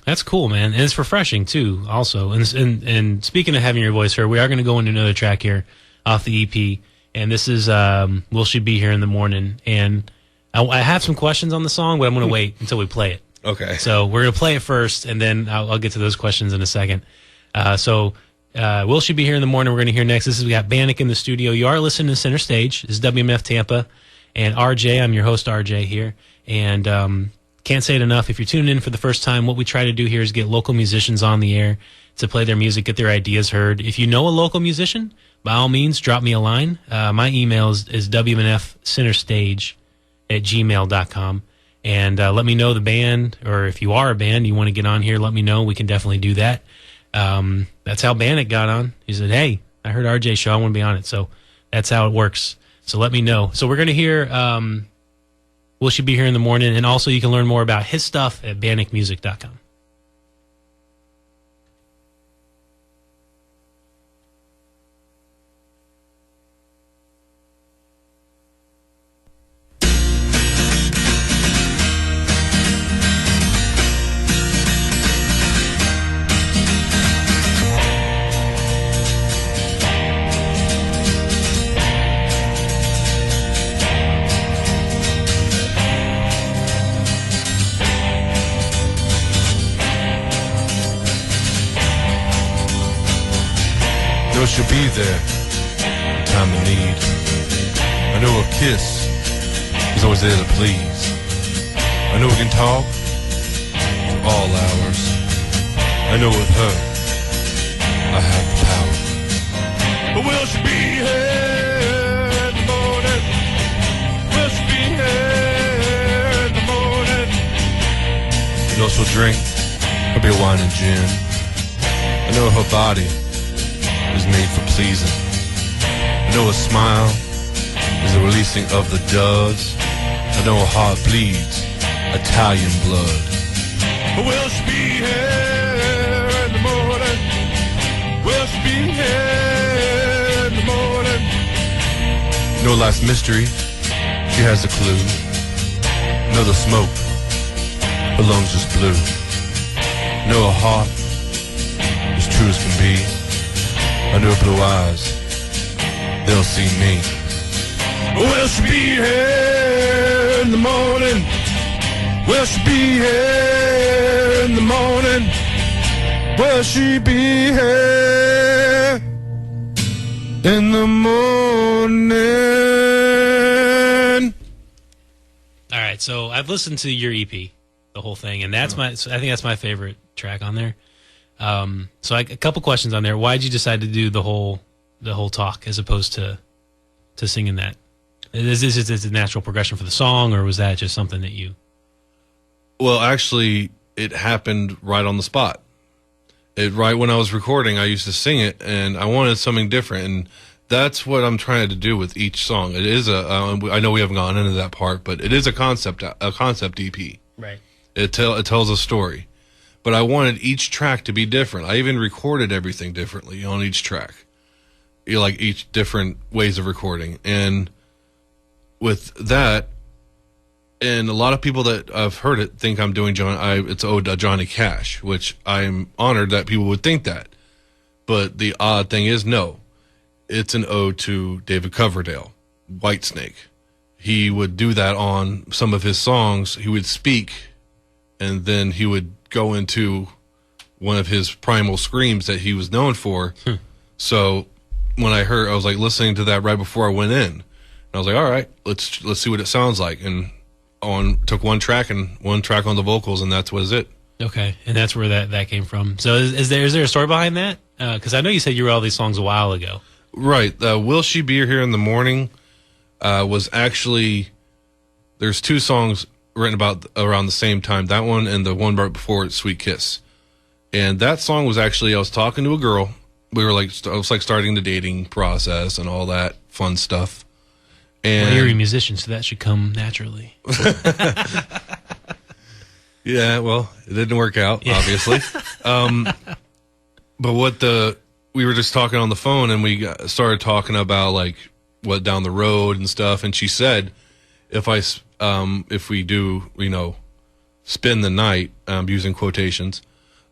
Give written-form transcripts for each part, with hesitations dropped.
That's cool, man. And it's refreshing, too, also. And speaking of having your voice heard, we are going to go into another track here off the EP. And this is Will She Be Here in the Morning. And I have some questions on the song, but I'm going to wait until we play it. Okay. So we're going to play it first, and then I'll get to those questions in a second. Will She Be Here in the Morning? We're going to hear next. We got BANIC in the studio. You are listening to Center Stage. This is WMF Tampa. And RJ, I'm your host, RJ, here. And can't say it enough. If you're tuning in for the first time, what we try to do here is get local musicians on the air to play their music, get their ideas heard. If you know a local musician, by all means, drop me a line. My email is wmnfcenterstage@gmail.com. And let me know the band, or if you are a band, you want to get on here, let me know. We can definitely do that. That's how BANIC got on. He said, hey, I heard RJ show, I want to be on it. So that's how it works. So let me know. So we're going to hear Will She Be Here in the Morning, and also you can learn more about his stuff at banicmusic.com. She'll be there in time of need. I know her kiss is always there to please. I know we can talk for all hours. I know with her I have the power. But will she be here in the morning? Will she be here in the morning? I know she'll drink a beer, wine, and gin. I know her body is made for pleasing. I know a smile is the releasing of the doves. I know a heart bleeds Italian blood. Will she be here in the morning? Will she be here in the morning? No life's mystery, she has a clue. No the smoke, her lungs just blue. No a heart as true as can be. I know blue eyes, they'll see me. Will she be here in the morning? Will she be here in the morning? Will she be here in the morning? All right, so I've listened to your EP, the whole thing, and I think that's my favorite track on there. So a couple questions on there. Why did you decide to do the whole talk as opposed to singing that? Is this a natural progression for the song, or was that just something that you? Well, actually, it happened right on the spot. Right when I was recording, I used to sing it, and I wanted something different, and that's what I'm trying to do with each song. It is I know we haven't gone into that part, but it is a concept EP. Right. It tells a story. But I wanted each track to be different. I even recorded everything differently on each track. Like each different ways of recording. And with that, and a lot of people that have heard it think I'm doing it's ode to Johnny Cash, which I'm honored that people would think that. But the odd thing is, no. It's an ode to David Coverdale, Whitesnake. He would do that on some of his songs. He would speak, and then he would go into one of his primal screams that he was known for. So when I was like listening to that right before I went in, and I was like, all right, let's see what it sounds like. And took one track on the vocals, and that's what is it. Okay, and that's where that came from. So is there a story behind that? Because I know you said you wrote all these songs a while ago. Right. Will She Be Here in the Morning was actually, there's two songs written about around the same time. That one and the one right before it, Sweet Kiss. And that song was actually, I was talking to a girl. I was like starting the dating process and all that fun stuff. And you're a musician, so that should come naturally. Yeah, well, it didn't work out, obviously. But we were just talking on the phone, and we started talking about like what down the road and stuff. And she said, if we do, spend the night, using quotations,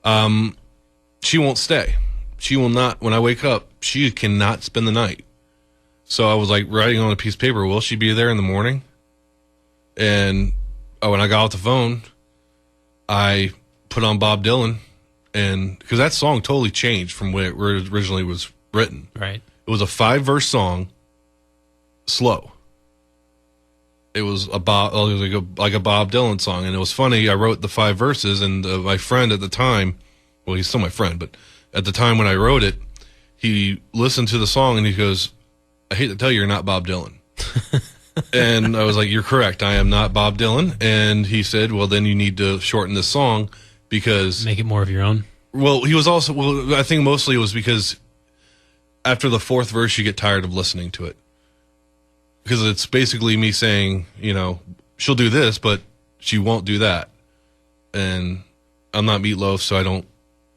She won't stay. She will not. When I wake up, she cannot spend the night. So I was like writing on a piece of paper, will she be there in the morning? And when I got off the phone, I put on Bob Dylan, and because that song totally changed from where it originally was written. Right. It was a 5-verse song, slow. It was like a Bob Dylan song, and it was funny. I wrote the 5 verses, and my friend at the time, well, he's still my friend, but at the time when I wrote it, he listened to the song and he goes, "I hate to tell you, you're not Bob Dylan." And I was like, "You're correct. I am not Bob Dylan." And he said, "Well, then you need to shorten this song because make it more of your own." Well, he was also, I think mostly it was because after the 4th verse, you get tired of listening to it. Because it's basically me saying, she'll do this, but she won't do that. And I'm not Meatloaf, so I don't,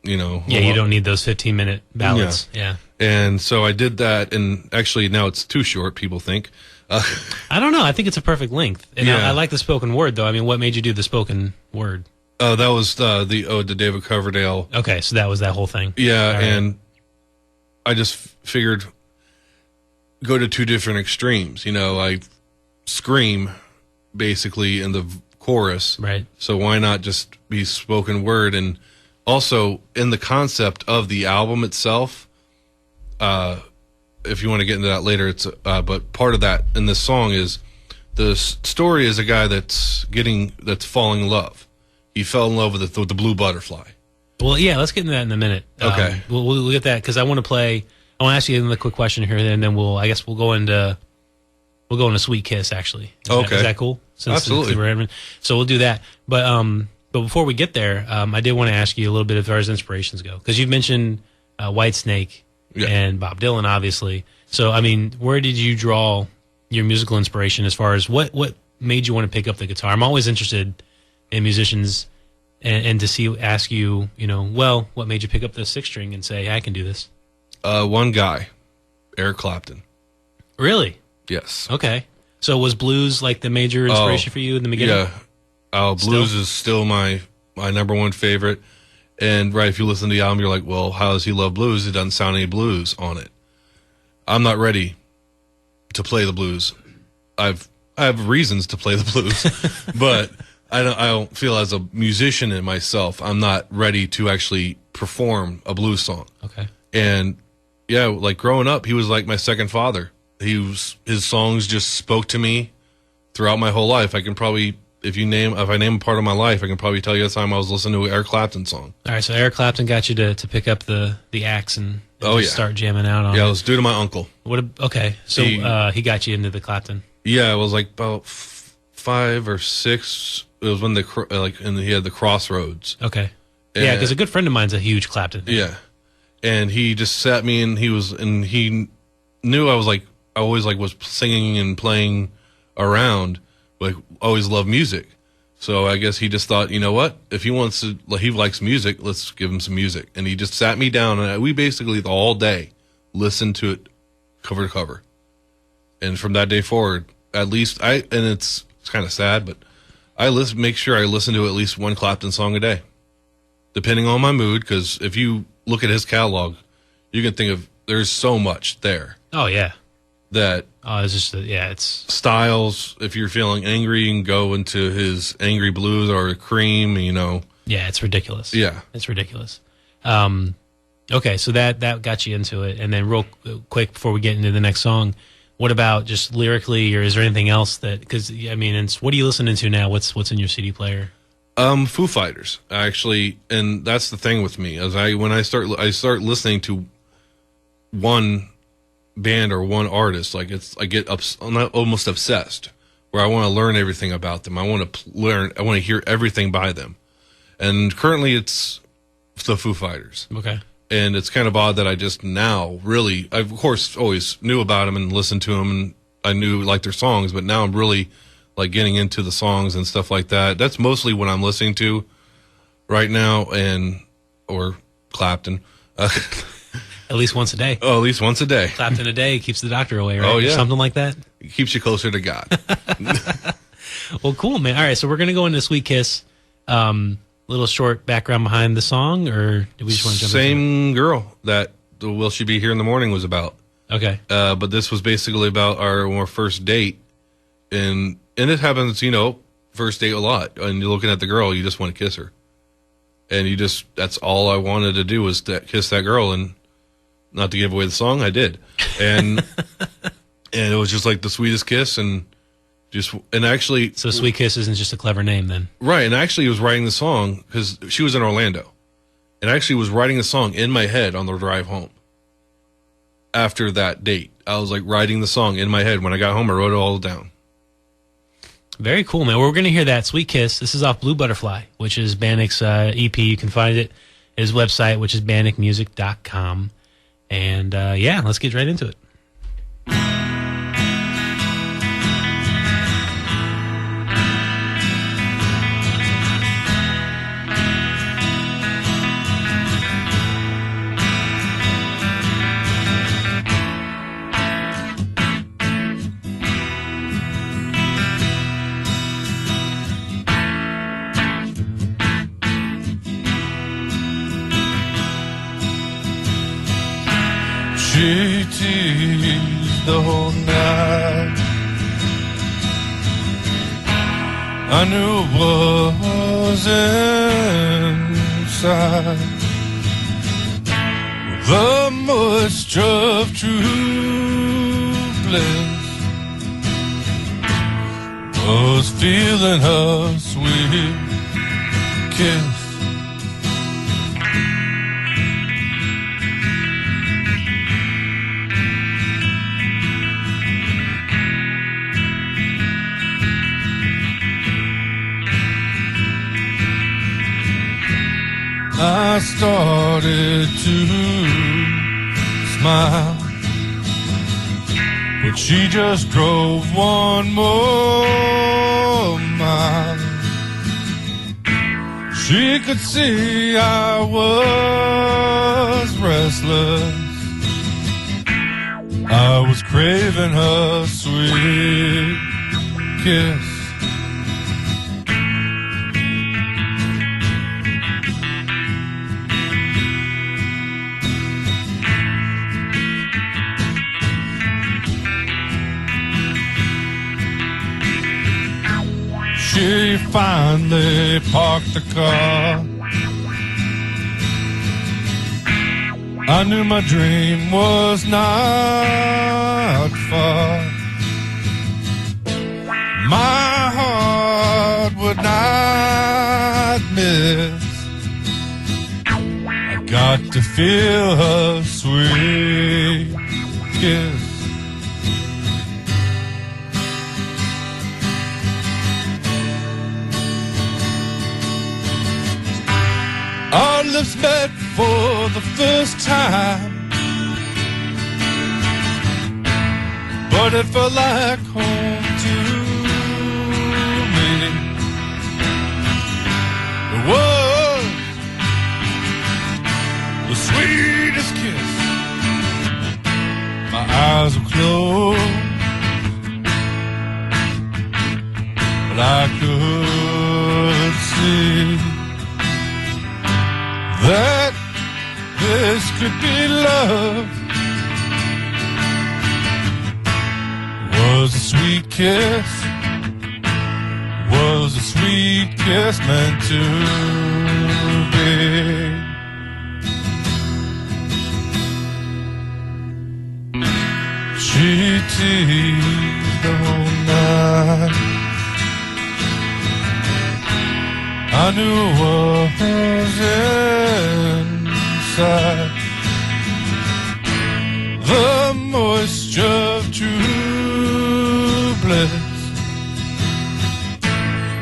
Yeah, you don't need those 15-minute ballads. Yeah. And so I did that, and actually now it's too short, people think. I don't know. I think it's a perfect length. And I like the spoken word, though. I mean, what made you do the spoken word? That was the ode to David Coverdale. Okay, so that was that whole thing. Yeah, right. And I just figured go to 2 different extremes. I scream basically in the chorus. Right. So why not just be spoken word? And also in the concept of the album itself, if you want to get into that later, it's but part of that in this song is the story is a guy that's falling in love. He fell in love with the blue butterfly. Well, yeah, let's get into that in a minute. Okay. We'll get that because I want to ask you another quick question here, and then we'll go into Sweet Kiss, actually. Is that cool? Absolutely. So we'll do that. But before we get there, I did want to ask you a little bit as far as inspirations go, because you've mentioned Whitesnake and Bob Dylan, obviously. So, I mean, where did you draw your musical inspiration as far as what made you want to pick up the guitar? I'm always interested in musicians and to ask you, what made you pick up the 6-string and say, I can do this? One guy, Eric Clapton. Really? Yes. Okay. So was blues like the major inspiration for you in the beginning? Yeah. Blues is still my number one favorite. And right, if you listen to the album, you're like, well, how does he love blues? It doesn't sound any blues on it. I'm not ready to play the blues. I have reasons to play the blues, but I don't feel as a musician in myself, I'm not ready to actually perform a blues song. Okay. And yeah, like growing up, he was like my second father. His songs just spoke to me throughout my whole life. I can probably, if I name a part of my life, I can probably tell you the time I was listening to an Eric Clapton song. All right, so Eric Clapton got you to pick up the axe and start jamming out on it. Yeah, it was due to my uncle. Okay, so he got you into the Clapton. Yeah, it was like about 5 or 6. It was when he had the Crossroads. Okay. Yeah, because a good friend of mine's a huge Clapton fan. Yeah. And he just sat me and he knew I always was singing and playing around, always loved music. So I guess he just thought, you know what? If he likes music, let's give him some music. And he just sat me down and we basically all day listened to it cover to cover. And from that day forward, at least and it's kind of sad, but make sure I listen to at least one Clapton song a day, depending on my mood. Because if you look at his catalog, you can think of there's so much there. Oh yeah, it's just it's styles. If you're feeling angry, you can go into his Angry Blues or Cream. Yeah, it's ridiculous. Yeah, it's ridiculous. Okay, so that got you into it, and then real quick before we get into the next song. What about just lyrically, or is there anything else because what are you listening to now? What's in your CD player? Foo Fighters, actually, and that's the thing with me. When I start listening to one band or one artist, I'm almost obsessed, where I want to learn everything about them. I want to hear everything by them. And currently it's the Foo Fighters. Okay. And it's kind of odd that I just now really, I of course always knew about them and listened to them, and I knew their songs, but now I'm really getting into the songs and stuff like that. That's mostly what I'm listening to right now, or Clapton. At least once a day. Oh, at least once a day. Clapton a day keeps the doctor away, right? Oh, yeah. Or something like that. It keeps you closer to God. Well, cool, man. All right, so we're going to go into Sweet Kiss. little short background behind the song, or do we just want to jump Same girl that the Will She Be Here in the Morning was about. Okay. But this was basically about our first date. And it happens, first date a lot. And you're looking at the girl, you just want to kiss her. And that's all I wanted to do was to kiss that girl. And not to give away the song, I did. And and it was just like the sweetest kiss. And actually. So Sweet Kiss isn't just a clever name then. Right. And actually, I was writing the song because she was in Orlando. And I actually was writing the song in my head on the drive home. After that date, I was like writing the song in my head. When I got home, I wrote it all down. Very cool, man. Well, we're going to hear that Sweet Kiss. This is off Blue Butterfly, which is BANIC's EP. You can find it at his website, which is banicmusic.com. And yeah, let's get right into it. She teased the whole night. I knew it was inside. The moisture of true bliss was feeling her sweet kiss. I started to smile, but she just drove one more mile. She could see I was restless. I was craving her sweet kiss. She finally parked the car. I knew my dream was not far. My heart would not miss. I got to feel her sweet kiss. Our lips met for the first time, but it felt like home to me. It was the sweetest kiss. My eyes were closed, but I could see that this could be love. Was a sweet kiss, was a sweet kiss meant to be. She teased the whole night. I knew what was inside. The moisture of true bliss,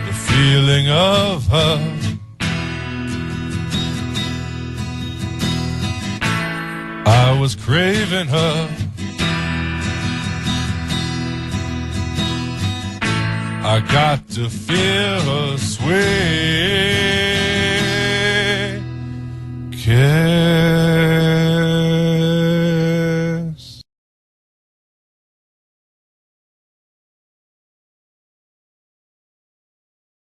the feeling of her. I was craving her. I got to feel her sweet